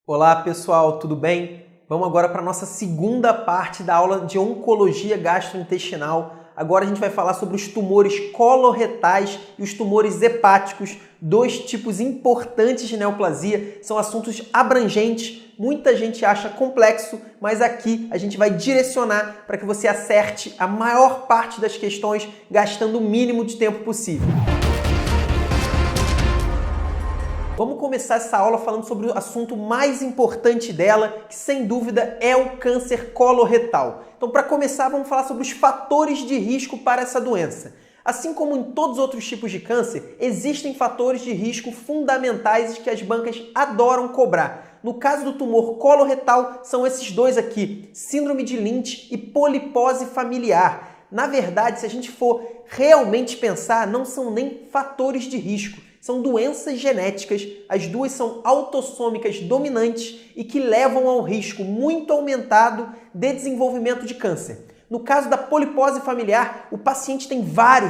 Olá pessoal, tudo bem? Vamos agora para a nossa segunda parte da aula de oncologia gastrointestinal. Agora a gente vai falar sobre os tumores coloretais e os tumores hepáticos, dois tipos importantes de neoplasia. São assuntos abrangentes, muita gente acha complexo, mas aqui a gente vai direcionar para que você acerte a maior parte das questões gastando o mínimo de tempo possível. Vamos começar essa aula falando sobre o assunto mais importante dela, que sem dúvida é o câncer coloretal. Então, para começar, vamos falar sobre os fatores de risco para essa doença. Assim como em todos os outros tipos de câncer, existem fatores de risco fundamentais que as bancas adoram cobrar. No caso do tumor coloretal, são esses dois aqui, síndrome de Lynch e polipose familiar. Na verdade, se a gente for realmente pensar, não são nem fatores de risco. São doenças genéticas, as duas são autossômicas dominantes e que levam ao risco muito aumentado de desenvolvimento de câncer. No caso da polipose familiar, o paciente tem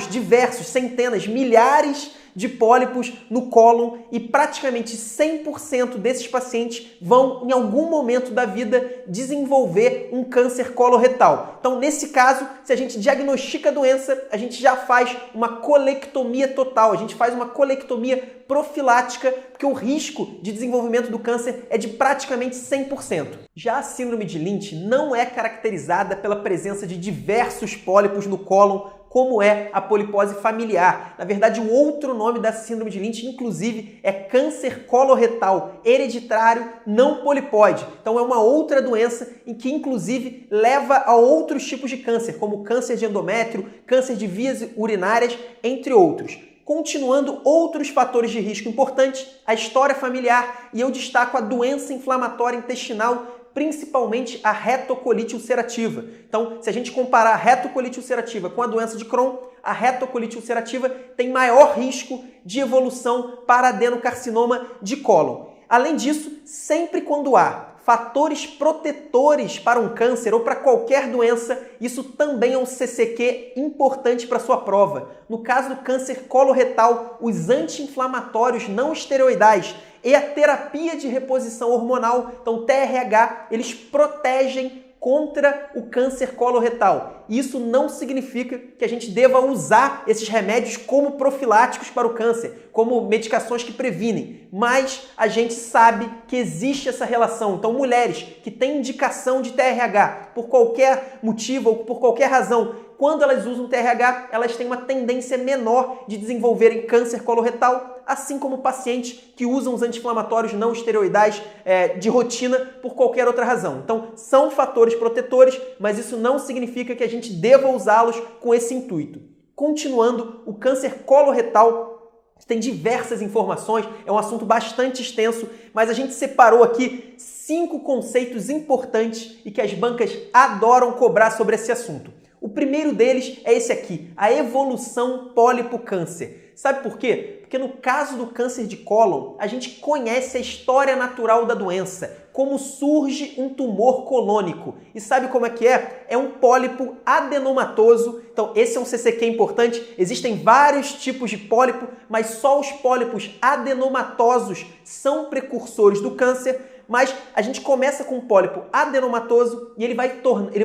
diversos, centenas, milhares de pólipos no cólon e praticamente 100% desses pacientes vão, em algum momento da vida, desenvolver um câncer coloretal. Então, nesse caso, se a gente diagnostica a doença, a gente já faz uma colectomia total, a gente faz uma colectomia profilática, porque o risco de desenvolvimento do câncer é de praticamente 100%. Já a síndrome de Lynch não é caracterizada pela presença de diversos pólipos no cólon, como é a polipose familiar. Na verdade, o outro nome da síndrome de Lynch, inclusive, é câncer coloretal hereditário não polipóide. Então, é uma outra doença em que, inclusive, leva a outros tipos de câncer, como câncer de endométrio, câncer de vias urinárias, entre outros. Continuando, outros fatores de risco importantes, a história familiar, e eu destaco a doença inflamatória intestinal, principalmente a retocolite ulcerativa. Então, se a gente comparar a retocolite ulcerativa com a doença de Crohn, a retocolite ulcerativa tem maior risco de evolução para adenocarcinoma de cólon. Além disso, sempre quando há fatores protetores para um câncer ou para qualquer doença, isso também é um CCQ importante para sua prova. No caso do câncer coloretal, os anti-inflamatórios não esteroidais e a terapia de reposição hormonal, então TRH, eles protegem contra o câncer coloretal. Isso não significa que a gente deva usar esses remédios como profiláticos para o câncer, como medicações que previnem, mas a gente sabe que existe essa relação. Então, mulheres que têm indicação de TRH por qualquer motivo ou por qualquer razão, quando elas usam TRH, elas têm uma tendência menor de desenvolverem câncer coloretal, assim como pacientes que usam os anti-inflamatórios não esteroidais de rotina por qualquer outra razão. Então, são fatores protetores, mas isso não significa que a gente deva usá-los com esse intuito. Continuando, o câncer coloretal tem diversas informações, é um assunto bastante extenso, mas a gente separou aqui 5 conceitos importantes e que as bancas adoram cobrar sobre esse assunto. O primeiro deles é esse aqui, a evolução pólipo-câncer. Sabe por quê? Porque no caso do câncer de cólon, a gente conhece a história natural da doença, como surge um tumor colônico. E sabe como é que é? É um pólipo adenomatoso. Então, esse é um CCQ importante. Existem vários tipos de pólipo, mas só os pólipos adenomatosos são precursores do câncer. Mas a gente começa com um pólipo adenomatoso e ele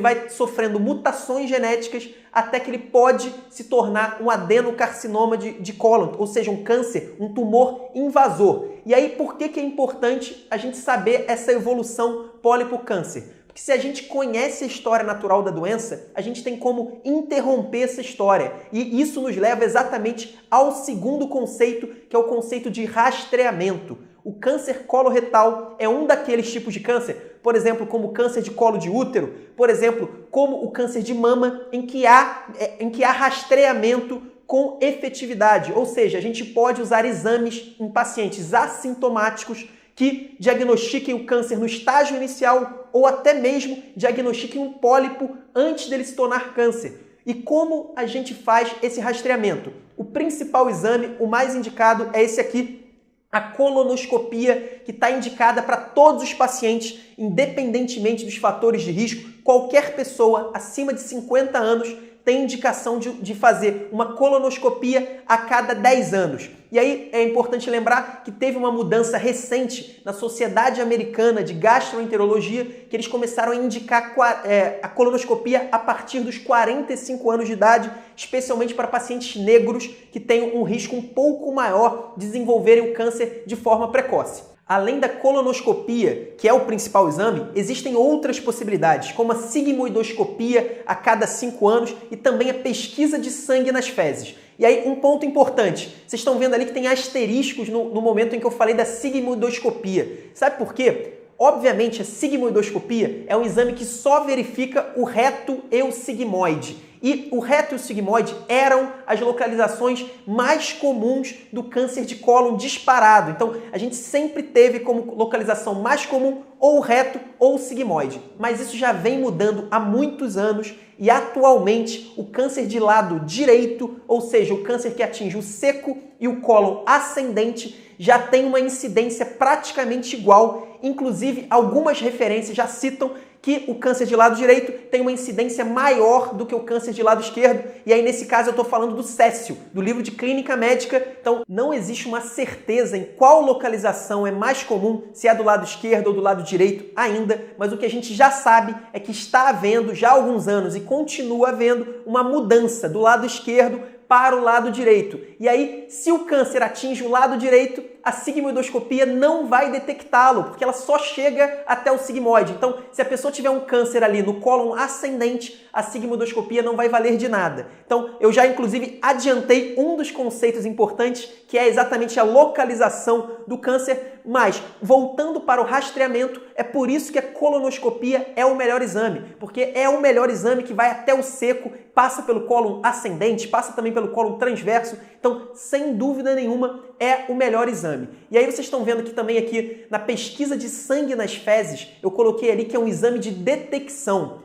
vai sofrendo mutações genéticas até que ele pode se tornar um adenocarcinoma de cólon, ou seja, um câncer, um tumor invasor. E aí, por que é importante a gente saber essa evolução pólipo-câncer? Porque se a gente conhece a história natural da doença, a gente tem como interromper essa história. E isso nos leva exatamente ao segundo conceito, que é o conceito de rastreamento. O câncer coloretal é um daqueles tipos de câncer, por exemplo, como o câncer de colo de útero, por exemplo, como o câncer de mama, em que há rastreamento com efetividade. Ou seja, a gente pode usar exames em pacientes assintomáticos que diagnostiquem o câncer no estágio inicial ou até mesmo diagnostiquem um pólipo antes dele se tornar câncer. E como a gente faz esse rastreamento? O principal exame, o mais indicado, é esse aqui, a colonoscopia, que está indicada para todos os pacientes, independentemente dos fatores de risco. Qualquer pessoa acima de 50 anos tem indicação de fazer uma colonoscopia a cada 10 anos. E aí é importante lembrar que teve uma mudança recente na Sociedade Americana de Gastroenterologia, que eles começaram a indicar a colonoscopia a partir dos 45 anos de idade, especialmente para pacientes negros que têm um risco um pouco maior de desenvolverem o câncer de forma precoce. Além da colonoscopia, que é o principal exame, existem outras possibilidades, como a sigmoidoscopia a cada 5 anos e também a pesquisa de sangue nas fezes. E aí, um ponto importante, vocês estão vendo ali que tem asteriscos no momento em que eu falei da sigmoidoscopia. Sabe por quê? Obviamente, a sigmoidoscopia é um exame que só verifica o reto e o sigmoide. E o reto e o sigmoide eram as localizações mais comuns do câncer de cólon disparado. Então, a gente sempre teve como localização mais comum ou o reto ou o sigmoide. Mas isso já vem mudando há muitos anos e atualmente o câncer de lado direito, ou seja, o câncer que atinge o seco e o cólon ascendente, já tem uma incidência praticamente igual. Inclusive, algumas referências já citam que o câncer de lado direito tem uma incidência maior do que o câncer de lado esquerdo. E aí, nesse caso, eu estou falando do Cécio, do livro de Clínica Médica. Então, não existe uma certeza em qual localização é mais comum, se é do lado esquerdo ou do lado direito ainda, mas o que a gente já sabe é que está havendo, já há alguns anos, e continua havendo, uma mudança do lado esquerdo para o lado direito. E aí, se o câncer atinge o lado direito, a sigmoidoscopia não vai detectá-lo, porque ela só chega até o sigmoide. Então, se a pessoa tiver um câncer ali no cólon ascendente, a sigmoidoscopia não vai valer de nada. Então, eu já inclusive adiantei um dos conceitos importantes, que é exatamente a localização do câncer, mas voltando para o rastreamento, é por isso que a colonoscopia é o melhor exame, porque é o melhor exame que vai até o seco, passa pelo cólon ascendente, passa também pelo cólon transverso. Então, sem dúvida nenhuma, é o melhor exame. E aí vocês estão vendo que também aqui na pesquisa de sangue nas fezes, eu coloquei ali que é um exame de detecção.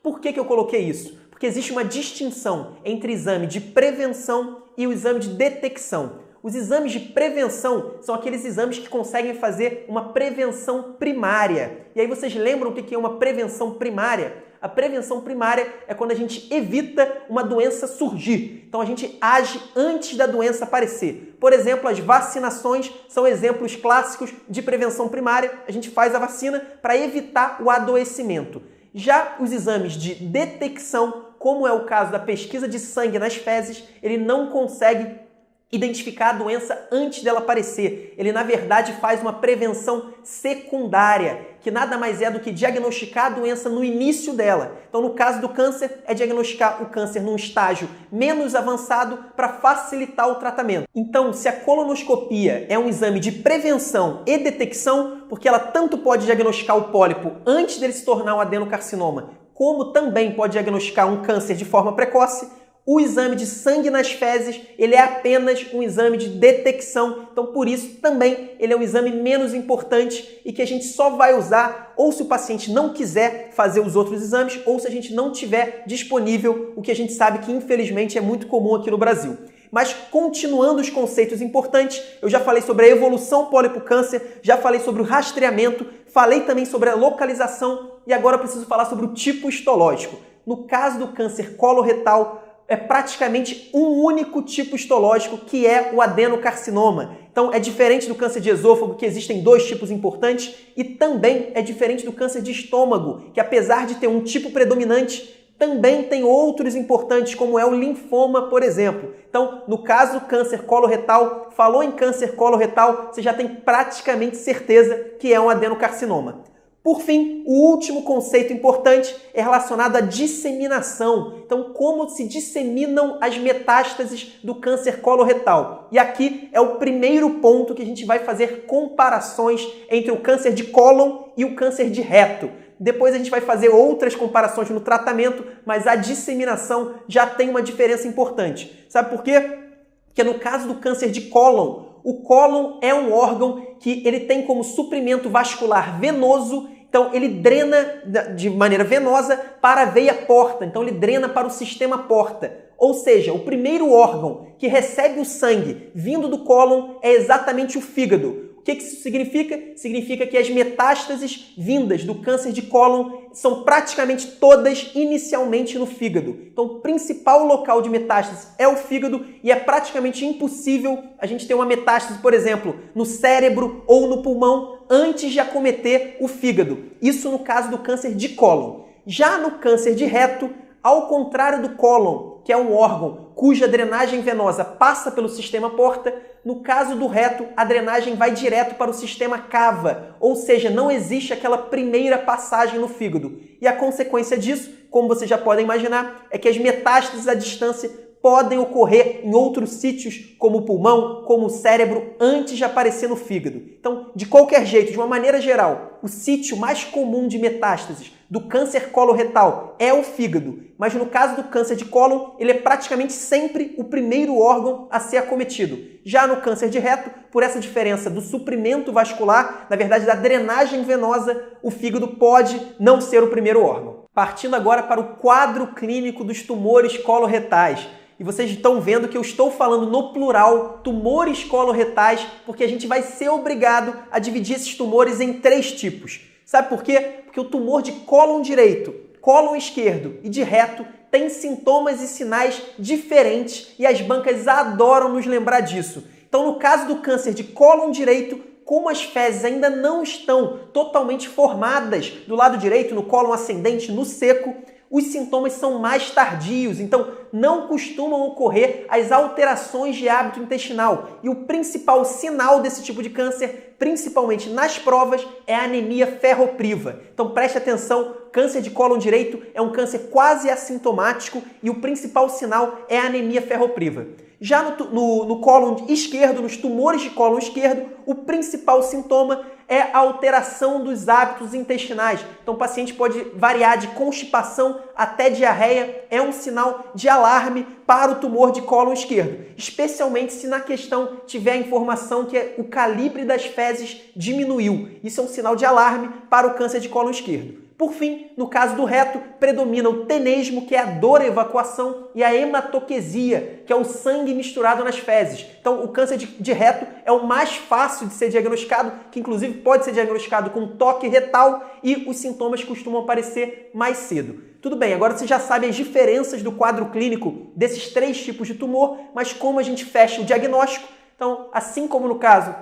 Por que eu coloquei isso? Porque existe uma distinção entre exame de prevenção e o exame de detecção. Os exames de prevenção são aqueles exames que conseguem fazer uma prevenção primária. E aí vocês lembram o que é uma prevenção primária? A prevenção primária é quando a gente evita uma doença surgir. Então a gente age antes da doença aparecer. Por exemplo, as vacinações são exemplos clássicos de prevenção primária. A gente faz a vacina para evitar o adoecimento. Já os exames de detecção, como é o caso da pesquisa de sangue nas fezes, ele não consegue identificar a doença antes dela aparecer. Ele, na verdade, faz uma prevenção secundária, que nada mais é do que diagnosticar a doença no início dela. Então, no caso do câncer, é diagnosticar o câncer num estágio menos avançado para facilitar o tratamento. Então, se a colonoscopia é um exame de prevenção e detecção, porque ela tanto pode diagnosticar o pólipo antes dele se tornar um adenocarcinoma, como também pode diagnosticar um câncer de forma precoce, o exame de sangue nas fezes, ele é apenas um exame de detecção. Então, por isso, também ele é um exame menos importante e que a gente só vai usar ou se o paciente não quiser fazer os outros exames ou se a gente não tiver disponível, o que a gente sabe que, infelizmente, é muito comum aqui no Brasil. Mas, continuando os conceitos importantes, eu já falei sobre a evolução pólipo-câncer, já falei sobre o rastreamento, falei também sobre a localização e agora eu preciso falar sobre o tipo histológico. No caso do câncer coloretal, é praticamente um único tipo histológico, que é o adenocarcinoma. Então, é diferente do câncer de esôfago, que existem 2 tipos importantes, e também é diferente do câncer de estômago, que apesar de ter um tipo predominante, também tem outros importantes, como é o linfoma, por exemplo. Então, no caso do câncer coloretal, falou em câncer coloretal, você já tem praticamente certeza que é um adenocarcinoma. Por fim, o último conceito importante é relacionado à disseminação. Então, como se disseminam as metástases do câncer coloretal. E aqui é o primeiro ponto que a gente vai fazer comparações entre o câncer de cólon e o câncer de reto. Depois a gente vai fazer outras comparações no tratamento, mas a disseminação já tem uma diferença importante. Sabe por quê? Porque no caso do câncer de cólon, o cólon é um órgão que ele tem como suprimento vascular venoso. Então, ele drena de maneira venosa para a veia porta. Então, ele drena para o sistema porta. Ou seja, o primeiro órgão que recebe o sangue vindo do cólon é exatamente o fígado. O que isso significa? Significa que as metástases vindas do câncer de cólon são praticamente todas inicialmente no fígado. Então, o principal local de metástase é o fígado e é praticamente impossível a gente ter uma metástase, por exemplo, no cérebro ou no pulmão antes de acometer o fígado. Isso no caso do câncer de cólon. Já no câncer de reto, ao contrário do cólon, que é um órgão cuja drenagem venosa passa pelo sistema porta, no caso do reto, a drenagem vai direto para o sistema cava, ou seja, não existe aquela primeira passagem no fígado. E a consequência disso, como vocês já podem imaginar, é que as metástases à distância podem ocorrer em outros sítios, como o pulmão, como o cérebro, antes de aparecer no fígado. Então, de qualquer jeito, de uma maneira geral, o sítio mais comum de metástases do câncer coloretal é o fígado, mas no caso do câncer de cólon, ele é praticamente sempre o primeiro órgão a ser acometido. Já no câncer de reto, por essa diferença do suprimento vascular, na verdade da drenagem venosa, o fígado pode não ser o primeiro órgão. Partindo agora para o quadro clínico dos tumores coloretais. E vocês estão vendo que eu estou falando no plural, tumores coloretais, porque a gente vai ser obrigado a dividir esses tumores em 3 tipos. Sabe por quê? Porque o tumor de cólon direito, cólon esquerdo e de reto tem sintomas e sinais diferentes e as bancas adoram nos lembrar disso. Então, no caso do câncer de cólon direito, como as fezes ainda não estão totalmente formadas do lado direito, no cólon ascendente, no seco, os sintomas são mais tardios, então não costumam ocorrer as alterações de hábito intestinal. E o principal sinal desse tipo de câncer, principalmente nas provas, é a anemia ferropriva. Então preste atenção, câncer de cólon direito é um câncer quase assintomático e o principal sinal é a anemia ferropriva. Já no cólon esquerdo, nos tumores de cólon esquerdo, o principal sintoma é a alteração dos hábitos intestinais. Então o paciente pode variar de constipação até diarreia, é um sinal de alarme para o tumor de cólon esquerdo, especialmente se na questão tiver a informação que o calibre das fezes diminuiu. Isso é um sinal de alarme para o câncer de cólon esquerdo. Por fim, no caso do reto, predomina o tenesmo, que é a dor à evacuação, e a hematoquesia, que é o sangue misturado nas fezes. Então, o câncer de reto é o mais fácil de ser diagnosticado, que inclusive pode ser diagnosticado com toque retal e os sintomas costumam aparecer mais cedo. Tudo bem, agora você já sabe as diferenças do quadro clínico desses 3 tipos de tumor, mas como a gente fecha o diagnóstico, então, assim como no caso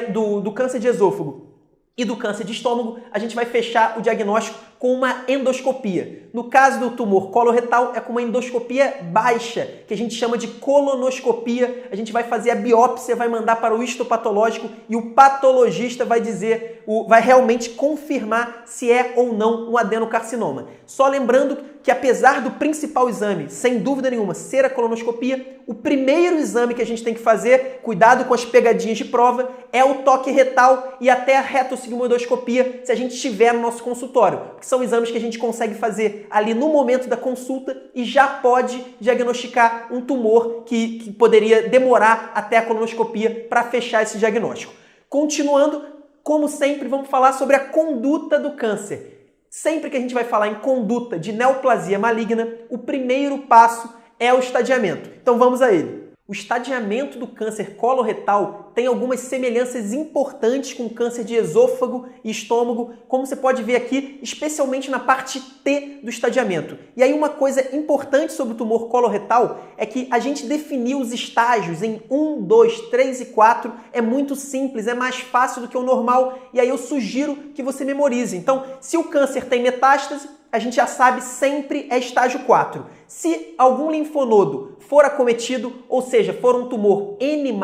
do câncer de esôfago e do câncer de estômago, a gente vai fechar o diagnóstico com uma endoscopia. No caso do tumor coloretal, é com uma endoscopia baixa, que a gente chama de colonoscopia. A gente vai fazer a biópsia, vai mandar para o histopatológico e o patologista vai dizer, vai realmente confirmar se é ou não um adenocarcinoma. Só lembrando que apesar do principal exame, sem dúvida nenhuma, ser a colonoscopia, o primeiro exame que a gente tem que fazer, cuidado com as pegadinhas de prova, é o toque retal e até a retossigmoidoscopia, se a gente estiver no nosso consultório, que são exames que a gente consegue fazer ali no momento da consulta e já pode diagnosticar um tumor que poderia demorar até a colonoscopia para fechar esse diagnóstico. Continuando, como sempre, vamos falar sobre a conduta do câncer. Sempre que a gente vai falar em conduta de neoplasia maligna, o primeiro passo é o estadiamento. Então vamos a ele. O estadiamento do câncer coloretal tem algumas semelhanças importantes com o câncer de esôfago e estômago, como você pode ver aqui, especialmente na parte T do estadiamento. E aí uma coisa importante sobre o tumor coloretal é que a gente definiu os estágios em 1, 2, 3 e 4. É muito simples, é mais fácil do que o normal, e aí eu sugiro que você memorize. Então, se o câncer tem metástase, a gente já sabe sempre é estágio 4. Se algum linfonodo for acometido, ou seja, for um tumor N+,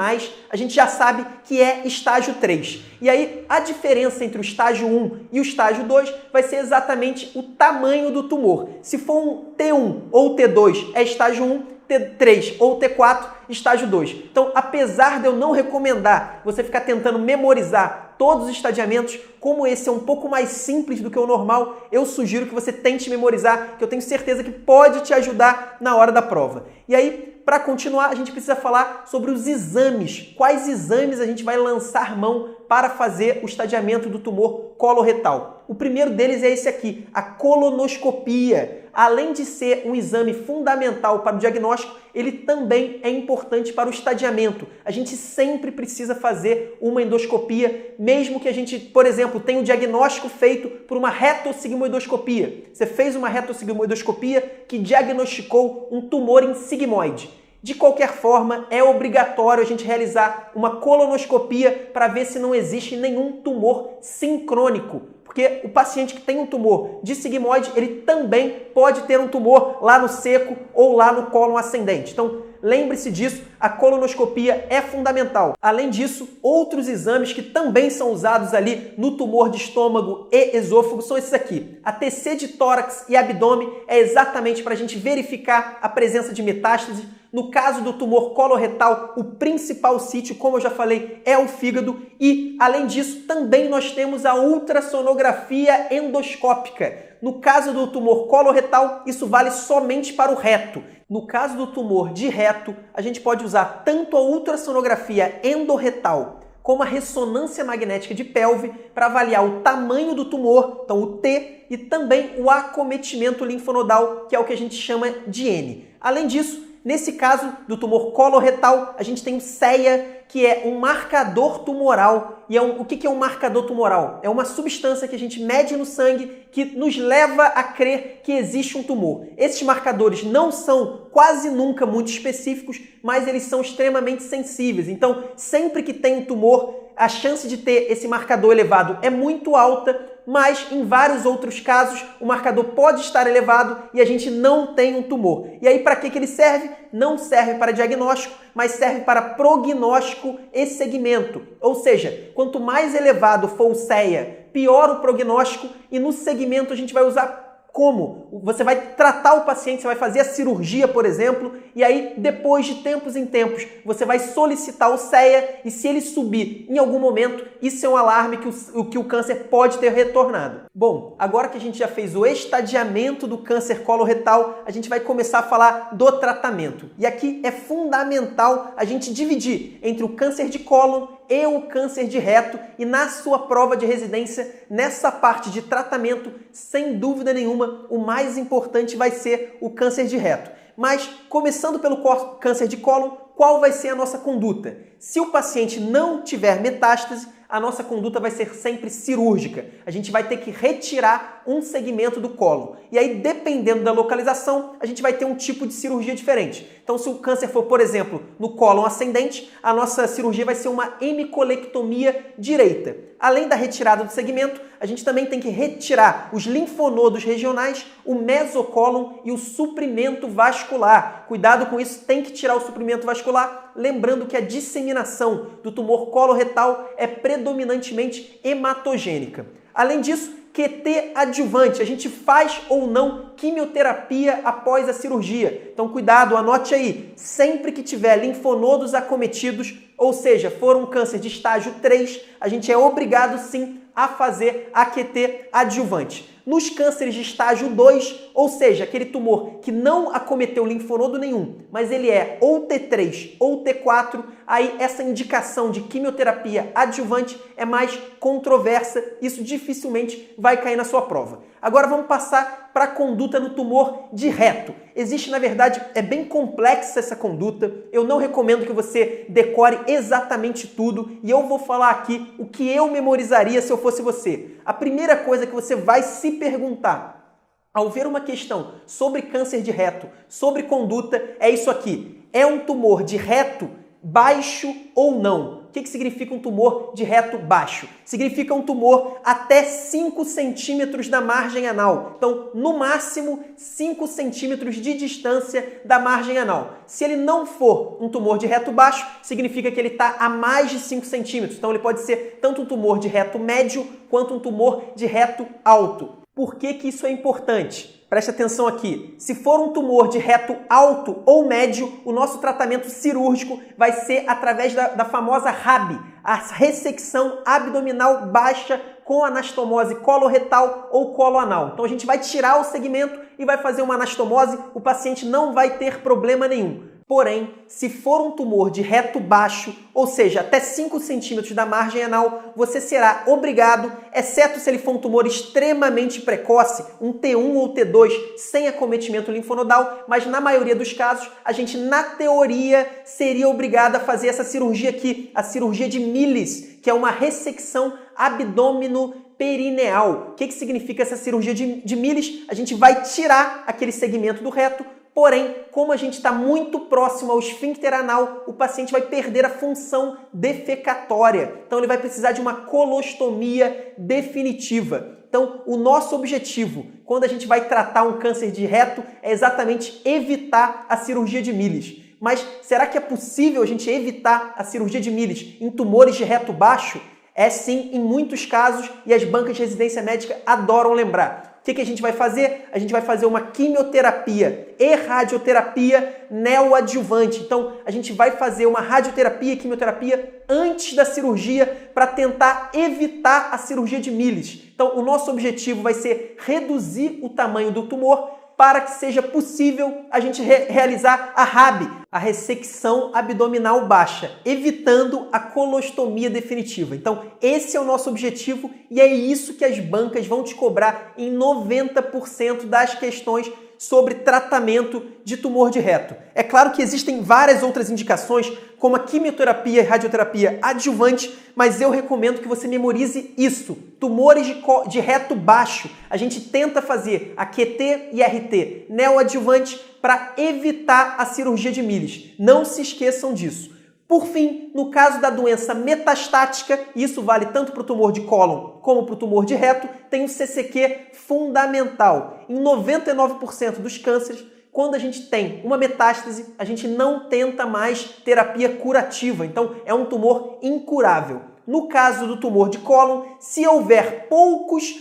a gente já sabe que é estágio 3. E aí a diferença entre o estágio 1 e o estágio 2 vai ser exatamente o tamanho do tumor. Se for um T1 ou T2 é estágio 1, T3 ou T4, estágio 2. Então, apesar de eu não recomendar você ficar tentando memorizar todos os estadiamentos, como esse é um pouco mais simples do que o normal, eu sugiro que você tente memorizar, que eu tenho certeza que pode te ajudar na hora da prova. E aí, para continuar, a gente precisa falar sobre os exames. Quais exames a gente vai lançar mão para fazer o estadiamento do tumor coloretal? O primeiro deles é esse aqui, a colonoscopia. Além de ser um exame fundamental para o diagnóstico, ele também é importante para o estadiamento. A gente sempre precisa fazer uma endoscopia, mesmo que a gente, por exemplo, tenha o diagnóstico feito por uma retossigmoidoscopia. Você fez uma retossigmoidoscopia que diagnosticou um tumor em sigmoide. De qualquer forma, é obrigatório a gente realizar uma colonoscopia para ver se não existe nenhum tumor sincrônico. Porque o paciente que tem um tumor de sigmoide, ele também pode ter um tumor lá no seco ou lá no cólon ascendente. Então, lembre-se disso, a colonoscopia é fundamental. Além disso, outros exames que também são usados ali no tumor de estômago e esôfago são esses aqui. A TC de tórax e abdômen é exatamente para a gente verificar a presença de metástase. No caso do tumor coloretal, o principal sítio, como eu já falei, é o fígado. E, além disso, também nós temos a ultrassonografia endoscópica. No caso do tumor coloretal, isso vale somente para o reto. No caso do tumor de reto, a gente pode usar tanto a ultrassonografia endorretal como a ressonância magnética de pelve para avaliar o tamanho do tumor, então o T, e também o acometimento linfonodal, que é o que a gente chama de N. Além disso, nesse caso do tumor coloretal, a gente tem o CEA, que é um marcador tumoral. E o que é um marcador tumoral? É uma substância que a gente mede no sangue que nos leva a crer que existe um tumor. Esses marcadores não são quase nunca muito específicos, mas eles são extremamente sensíveis. Então, sempre que tem um tumor, a chance de ter esse marcador elevado é muito alta, mas em vários outros casos o marcador pode estar elevado e a gente não tem um tumor. E aí para que ele serve? Não serve para diagnóstico, mas serve para prognóstico e segmento. Ou seja, quanto mais elevado for o CEA, pior o prognóstico, e no segmento a gente vai usar como? Você vai tratar o paciente, você vai fazer a cirurgia, por exemplo, e aí depois de tempos em tempos você vai solicitar o CEA, e se ele subir em algum momento, isso é um alarme que o câncer pode ter retornado. Bom, agora que a gente já fez o estadiamento do câncer coloretal, a gente vai começar a falar do tratamento. E aqui é fundamental a gente dividir entre o câncer de cólon e o câncer de reto, e na sua prova de residência, nessa parte de tratamento, sem dúvida nenhuma, o mais importante vai ser o câncer de reto. Mas, começando pelo câncer de cólon, qual vai ser a nossa conduta? Se o paciente não tiver metástase, a nossa conduta vai ser sempre cirúrgica. A gente vai ter que retirar um segmento do cólon. E aí, dependendo da localização, a gente vai ter um tipo de cirurgia diferente. Então, se o câncer for, por exemplo, no cólon ascendente, a nossa cirurgia vai ser uma hemicolectomia direita. Além da retirada do segmento, a gente também tem que retirar os linfonodos regionais, o mesocólon e o suprimento vascular. Cuidado com isso, tem que tirar o suprimento vascular, lembrando que a disseminação do tumor coloretal é predominantemente hematogênica. Além disso, QT adjuvante, a gente faz ou não quimioterapia após a cirurgia. Então cuidado, anote aí, sempre que tiver linfonodos acometidos, ou seja, for um câncer de estágio 3, a gente é obrigado sim a fazer a QT adjuvante. Nos cânceres de estágio 2, ou seja, aquele tumor que não acometeu linfonodo nenhum, mas ele é ou T3 ou T4, aí essa indicação de quimioterapia adjuvante é mais controversa, isso dificilmente vai cair na sua prova. Agora vamos passar para a conduta no tumor de reto. Existe, na verdade, é bem complexa essa conduta, eu não recomendo que você decore exatamente tudo, e eu vou falar aqui o que eu memorizaria se eu fosse você. A primeira coisa que você vai se perguntar ao ver uma questão sobre câncer de reto, sobre conduta, é isso aqui. É um tumor de reto baixo ou não? O que significa um tumor de reto baixo? Significa um tumor até 5 centímetros da margem anal. Então, no máximo, 5 centímetros de distância da margem anal. Se ele não for um tumor de reto baixo, significa que ele está a mais de 5 centímetros. Então, ele pode ser tanto um tumor de reto médio quanto um tumor de reto alto. Por que isso é importante? Preste atenção aqui. Se for um tumor de reto alto ou médio, o nosso tratamento cirúrgico vai ser através da famosa RAB, a ressecção abdominal baixa com anastomose coloretal ou coloanal. Então a gente vai tirar o segmento e vai fazer uma anastomose, o paciente não vai ter problema nenhum. Porém, se for um tumor de reto baixo, ou seja, até 5 centímetros da margem anal, você será obrigado, exceto se ele for um tumor extremamente precoce, um T1 ou T2, sem acometimento linfonodal, mas na maioria dos casos, a gente, na teoria, seria obrigado a fazer essa cirurgia aqui, a cirurgia de Millis, que é uma ressecção abdômeno-perineal. O que significa essa cirurgia de Millis? A gente vai tirar aquele segmento do reto, porém, como a gente está muito próximo ao esfíncter anal, o paciente vai perder a função defecatória. Então, ele vai precisar de uma colostomia definitiva. Então, o nosso objetivo, quando a gente vai tratar um câncer de reto, é exatamente evitar a cirurgia de Millis. Mas será que é possível a gente evitar a cirurgia de Millis em tumores de reto baixo? É sim, em muitos casos, e as bancas de residência médica adoram lembrar. O que a gente vai fazer? A gente vai fazer uma quimioterapia e radioterapia neoadjuvante. Então, a gente vai fazer uma radioterapia e quimioterapia antes da cirurgia para tentar evitar a cirurgia de Millis. Então, o nosso objetivo vai ser reduzir o tamanho do tumor para que seja possível a gente realizar a RAB, a ressecção abdominal baixa, evitando a colostomia definitiva. Então, esse é o nosso objetivo e é isso que as bancas vão te cobrar em 90% das questões sobre tratamento de tumor de reto. É claro que existem várias outras indicações, como a quimioterapia e radioterapia adjuvante, mas eu recomendo que você memorize isso. Tumores de reto baixo, a gente tenta fazer a QT e RT neoadjuvante para evitar a cirurgia de Millis. Não se esqueçam disso. Por fim, no caso da doença metastática, e isso vale tanto para o tumor de cólon como para o tumor de reto, tem um CCQ fundamental. Em 99% dos cânceres, quando a gente tem uma metástase, a gente não tenta mais terapia curativa. Então, é um tumor incurável. No caso do tumor de cólon, se houver poucos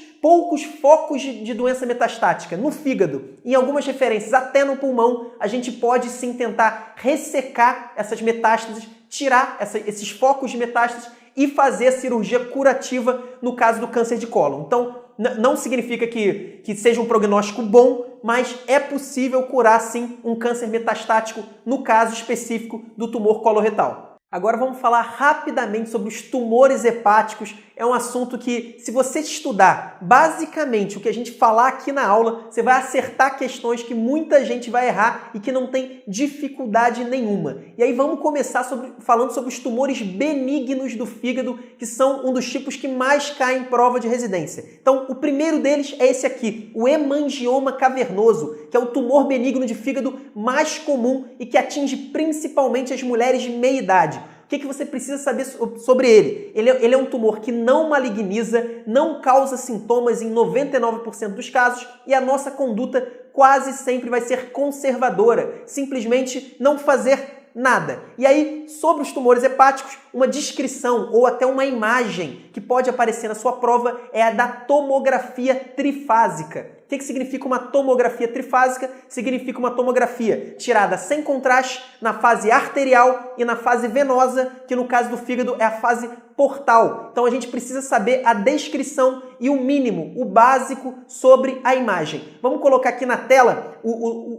focos de doença metastática no fígado, em algumas referências até no pulmão, a gente pode sim tentar ressecar essas metástases, tirar esses focos de metástases e fazer a cirurgia curativa no caso do câncer de cólon. Então, não significa que seja um prognóstico bom, mas é possível curar sim um câncer metastático no caso específico do tumor coloretal. Agora vamos falar rapidamente sobre os tumores hepáticos. É um assunto que, se você estudar basicamente o que a gente falar aqui na aula, você vai acertar questões que muita gente vai errar e que não tem dificuldade nenhuma. E aí vamos começar falando sobre os tumores benignos do fígado, que são um dos tipos que mais caem em prova de residência. Então, o primeiro deles é esse aqui, o hemangioma cavernoso, que é o tumor benigno de fígado mais comum e que atinge principalmente as mulheres de meia idade. O que você precisa saber sobre ele? Ele é um tumor que não maligniza, não causa sintomas em 99% dos casos e a nossa conduta quase sempre vai ser conservadora, simplesmente não fazer nada. E aí, sobre os tumores hepáticos, uma descrição ou até uma imagem que pode aparecer na sua prova é a da tomografia trifásica. O que significa uma tomografia trifásica? Significa uma tomografia tirada sem contraste na fase arterial e na fase venosa, que no caso do fígado é a fase portal. Então a gente precisa saber a descrição e o mínimo, o básico sobre a imagem. Vamos colocar aqui na tela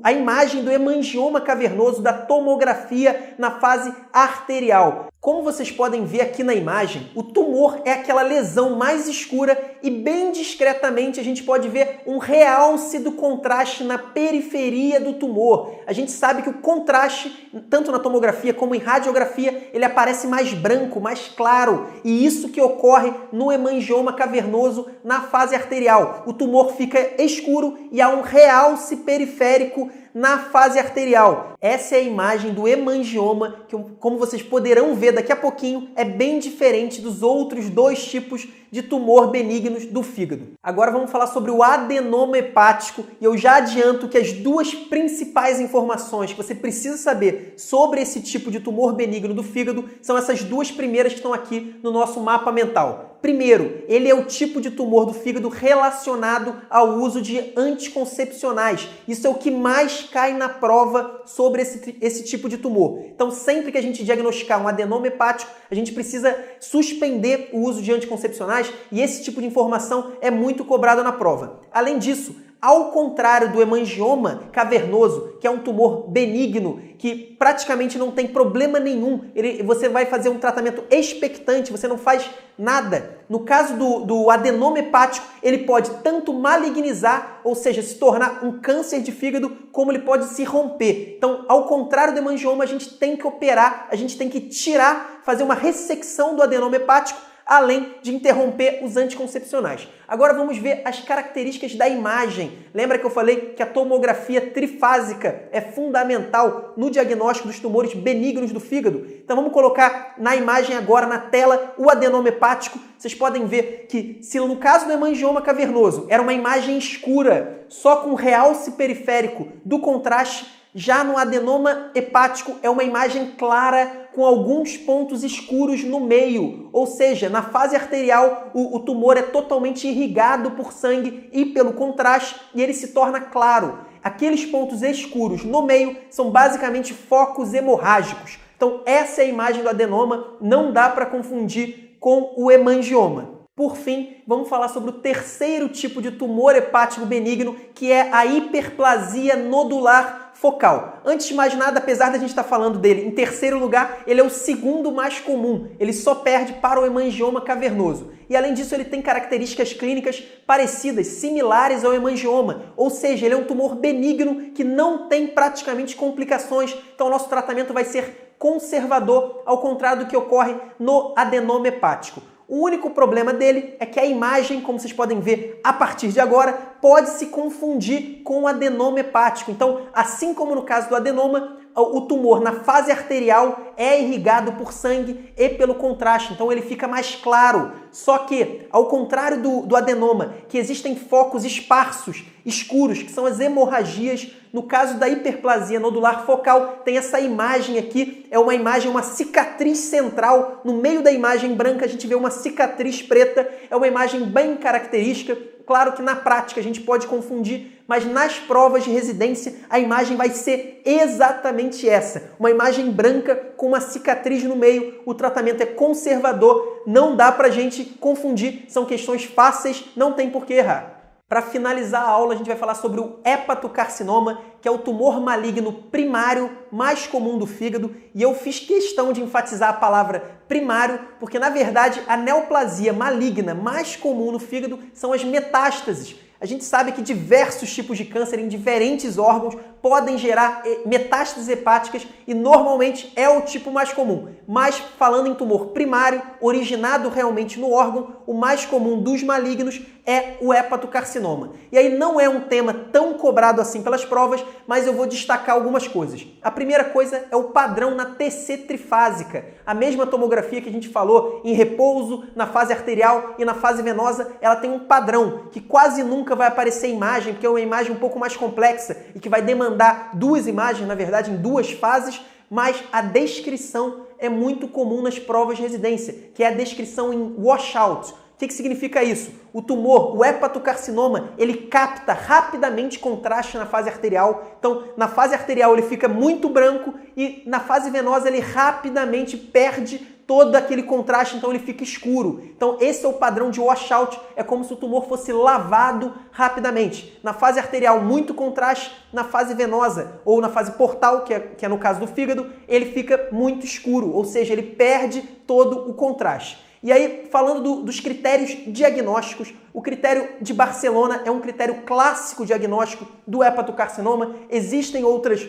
a imagem do hemangioma cavernoso da tomografia na fase arterial. Como vocês podem ver aqui na imagem, o tumor é aquela lesão mais escura e bem discretamente a gente pode ver um realce do contraste na periferia do tumor. A gente sabe que o contraste, tanto na tomografia como em radiografia, ele aparece mais branco, mais claro. E isso que ocorre no hemangioma cavernoso na fase arterial. O tumor fica escuro e há um realce periférico na fase arterial. Essa é a imagem do hemangioma, que, como vocês poderão ver daqui a pouquinho, é bem diferente dos outros dois tipos de tumor benignos do fígado. Agora vamos falar sobre o adenoma hepático e eu já adianto que as duas principais informações que você precisa saber sobre esse tipo de tumor benigno do fígado são essas duas primeiras que estão aqui no nosso mapa mental. Primeiro, ele é o tipo de tumor do fígado relacionado ao uso de anticoncepcionais. Isso é o que mais cai na prova sobre esse tipo de tumor. Então, sempre que a gente diagnosticar um adenoma hepático, a gente precisa suspender o uso de anticoncepcionais e esse tipo de informação é muito cobrado na prova. Além disso, ao contrário do hemangioma cavernoso, que é um tumor benigno, que praticamente não tem problema nenhum, você vai fazer um tratamento expectante, você não faz nada. No caso do adenoma hepático, ele pode tanto malignizar, ou seja, se tornar um câncer de fígado, como ele pode se romper. Então, ao contrário do hemangioma, a gente tem que operar, a gente tem que tirar, fazer uma ressecção do adenoma hepático, além de interromper os anticoncepcionais. Agora vamos ver as características da imagem. Lembra que eu falei que a tomografia trifásica é fundamental no diagnóstico dos tumores benignos do fígado? Então vamos colocar na imagem agora, na tela, o adenoma hepático. Vocês podem ver que, se no caso do hemangioma cavernoso era uma imagem escura, só com realce periférico do contraste, já no adenoma hepático é uma imagem clara com alguns pontos escuros no meio, ou seja, na fase arterial o tumor é totalmente irrigado por sangue e pelo contraste e ele se torna claro. Aqueles pontos escuros no meio são basicamente focos hemorrágicos. Então essa é a imagem do adenoma, não dá para confundir com o hemangioma. Por fim, vamos falar sobre o terceiro tipo de tumor hepático benigno, que é a hiperplasia nodular focal. Antes de mais nada, apesar da gente estar falando dele em terceiro lugar, ele é o segundo mais comum. Ele só perde para o hemangioma cavernoso. E além disso, ele tem características clínicas parecidas, similares ao hemangioma. Ou seja, ele é um tumor benigno que não tem praticamente complicações. Então, o nosso tratamento vai ser conservador, ao contrário do que ocorre no adenoma hepático. O único problema dele é que a imagem, como vocês podem ver a partir de agora, pode se confundir com o adenoma hepático. Então, assim como no caso do adenoma, o tumor na fase arterial é irrigado por sangue e pelo contraste, então ele fica mais claro. Só que, ao contrário do adenoma, que existem focos esparsos, escuros, que são as hemorragias, no caso da hiperplasia nodular focal, tem essa imagem aqui, é uma imagem, uma cicatriz central. No meio da imagem branca a gente vê uma cicatriz preta, é uma imagem bem característica. Claro que na prática a gente pode confundir, mas nas provas de residência a imagem vai ser exatamente essa. Uma imagem branca com uma cicatriz no meio. O tratamento é conservador, não dá pra gente confundir, são questões fáceis, não tem por que errar. Para finalizar a aula, a gente vai falar sobre o hepatocarcinoma, que é o tumor maligno primário mais comum do fígado. E eu fiz questão de enfatizar a palavra primário, porque na verdade a neoplasia maligna mais comum no fígado são as metástases. A gente sabe que diversos tipos de câncer em diferentes órgãos podem gerar metástases hepáticas e normalmente é o tipo mais comum. Mas falando em tumor primário, originado realmente no órgão, o mais comum dos malignos é o hepatocarcinoma. E aí não é um tema tão cobrado assim pelas provas, mas eu vou destacar algumas coisas. A primeira coisa é o padrão na TC trifásica. A mesma tomografia que a gente falou em repouso, na fase arterial e na fase venosa, ela tem um padrão que quase nunca vai aparecer imagem, porque é uma imagem um pouco mais complexa e que vai demandar duas imagens, na verdade, em duas fases, mas a descrição é muito comum nas provas de residência, que é a descrição em washout. O que significa isso? O tumor, o hepatocarcinoma, ele capta rapidamente contraste na fase arterial. Então, na fase arterial ele fica muito branco e na fase venosa ele rapidamente perde todo aquele contraste, então ele fica escuro. Então, esse é o padrão de washout, é como se o tumor fosse lavado rapidamente. Na fase arterial, muito contraste, na fase venosa ou na fase portal, que é no caso do fígado, ele fica muito escuro, ou seja, ele perde todo o contraste. E aí, falando dos critérios diagnósticos, o critério de Barcelona é um critério clássico diagnóstico do hepatocarcinoma. Existem outras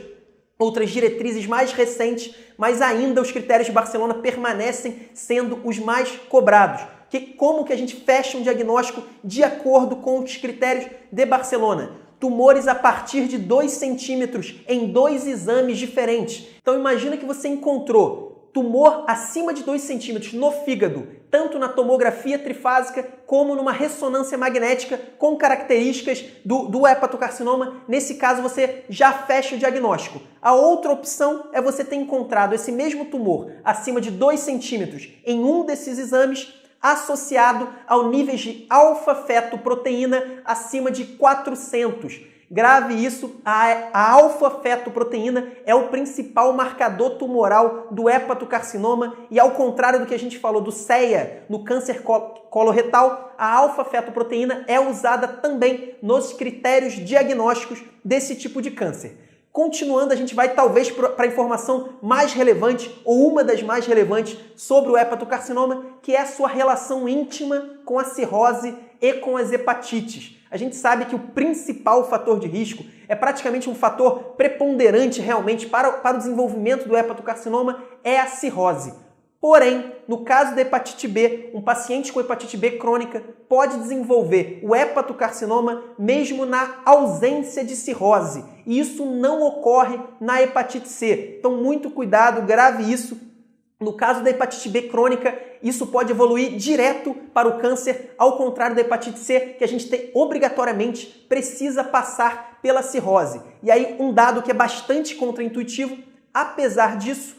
diretrizes mais recentes, mas ainda os critérios de Barcelona permanecem sendo os mais cobrados. Como que a gente fecha um diagnóstico de acordo com os critérios de Barcelona? Tumores a partir de 2 centímetros em 2 exames diferentes. Então imagina que você encontrou tumor acima de 2 centímetros no fígado, tanto na tomografia trifásica como numa ressonância magnética com características do hepatocarcinoma. Nesse caso, você já fecha o diagnóstico. A outra opção é você ter encontrado esse mesmo tumor acima de 2 centímetros em um desses exames, associado ao nível de alfa-fetoproteína acima de 400. Grave isso, a alfa-fetoproteína é o principal marcador tumoral do hepatocarcinoma e ao contrário do que a gente falou do CEA no câncer coloretal, a alfa-fetoproteína é usada também nos critérios diagnósticos desse tipo de câncer. Continuando, a gente vai talvez para a informação mais relevante, ou uma das mais relevantes, sobre o hepatocarcinoma, que é a sua relação íntima com a cirrose e com as hepatites. A gente sabe que o principal fator de risco é praticamente um fator preponderante realmente para o desenvolvimento do hepatocarcinoma é a cirrose. Porém, no caso da hepatite B, um paciente com hepatite B crônica pode desenvolver o hepatocarcinoma mesmo na ausência de cirrose. E isso não ocorre na hepatite C. Então, muito cuidado, grave isso. No caso da hepatite B crônica, isso pode evoluir direto para o câncer, ao contrário da hepatite C, que a gente obrigatoriamente precisa passar pela cirrose. E aí, um dado que é bastante contraintuitivo, apesar disso,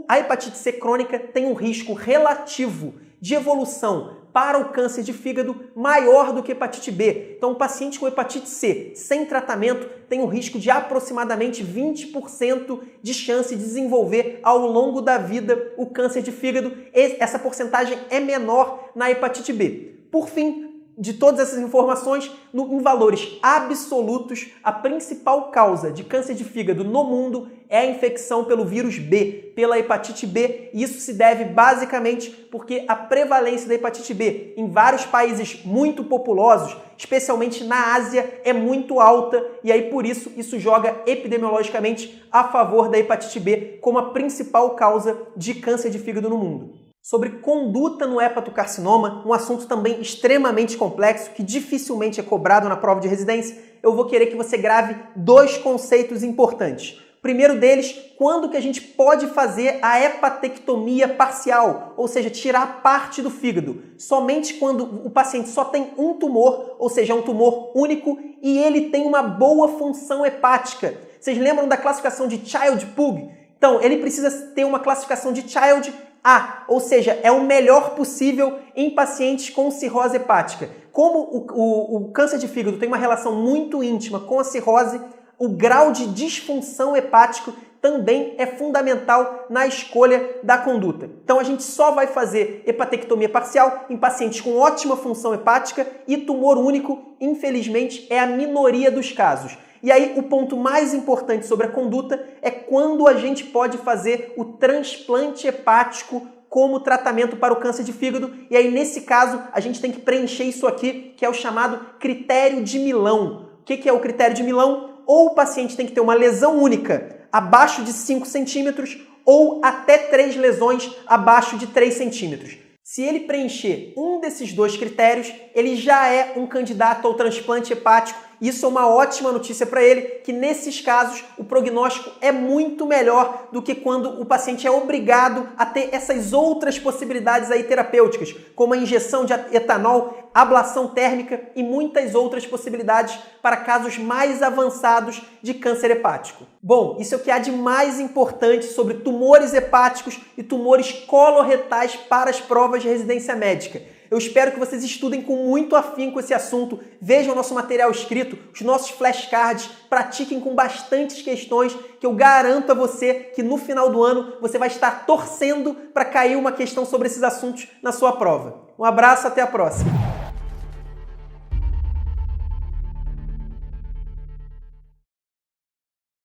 a hepatite C crônica tem um risco relativo de evolução para o câncer de fígado maior do que hepatite B. Então, o paciente com hepatite C sem tratamento tem um risco de aproximadamente 20% de chance de desenvolver ao longo da vida o câncer de fígado. Essa porcentagem é menor na hepatite B. Por fim, de todas essas informações, em valores absolutos, a principal causa de câncer de fígado no mundo é a infecção pelo vírus B, pela hepatite B. E isso se deve basicamente porque a prevalência da hepatite B em vários países muito populosos, especialmente na Ásia, é muito alta e aí por isso joga epidemiologicamente a favor da hepatite B como a principal causa de câncer de fígado no mundo. Sobre conduta no hepatocarcinoma, um assunto também extremamente complexo que dificilmente é cobrado na prova de residência, eu vou querer que você grave dois conceitos importantes. O primeiro deles, quando que a gente pode fazer a hepatectomia parcial, ou seja, tirar parte do fígado. Somente quando o paciente só tem um tumor, ou seja, um tumor único, e ele tem uma boa função hepática. Vocês lembram da classificação de Child-Pugh? Então, ele precisa ter uma classificação de Child A, ou seja, é o melhor possível em pacientes com cirrose hepática. Como o câncer de fígado tem uma relação muito íntima com a cirrose, o grau de disfunção hepático também é fundamental na escolha da conduta. Então a gente só vai fazer hepatectomia parcial em pacientes com ótima função hepática e tumor único, infelizmente, é a minoria dos casos. E aí o ponto mais importante sobre a conduta é quando a gente pode fazer o transplante hepático como tratamento para o câncer de fígado. E aí nesse caso a gente tem que preencher isso aqui, que é o chamado critério de Milão. O que é o critério de Milão? Ou o paciente tem que ter uma lesão única abaixo de 5 centímetros ou até 3 lesões abaixo de 3 centímetros. Se ele preencher um desses dois critérios, ele já é um candidato ao transplante hepático. Isso é uma ótima notícia para ele, que nesses casos o prognóstico é muito melhor do que quando o paciente é obrigado a ter essas outras possibilidades aí terapêuticas, como a injeção de etanol, ablação térmica e muitas outras possibilidades para casos mais avançados de câncer hepático. Bom, isso é o que há de mais importante sobre tumores hepáticos e tumores coloretais para as provas de residência médica. Eu espero que vocês estudem com muito afinco esse assunto, vejam nosso material escrito, os nossos flashcards, pratiquem com bastantes questões, que eu garanto a você que no final do ano você vai estar torcendo para cair uma questão sobre esses assuntos na sua prova. Um abraço, até a próxima!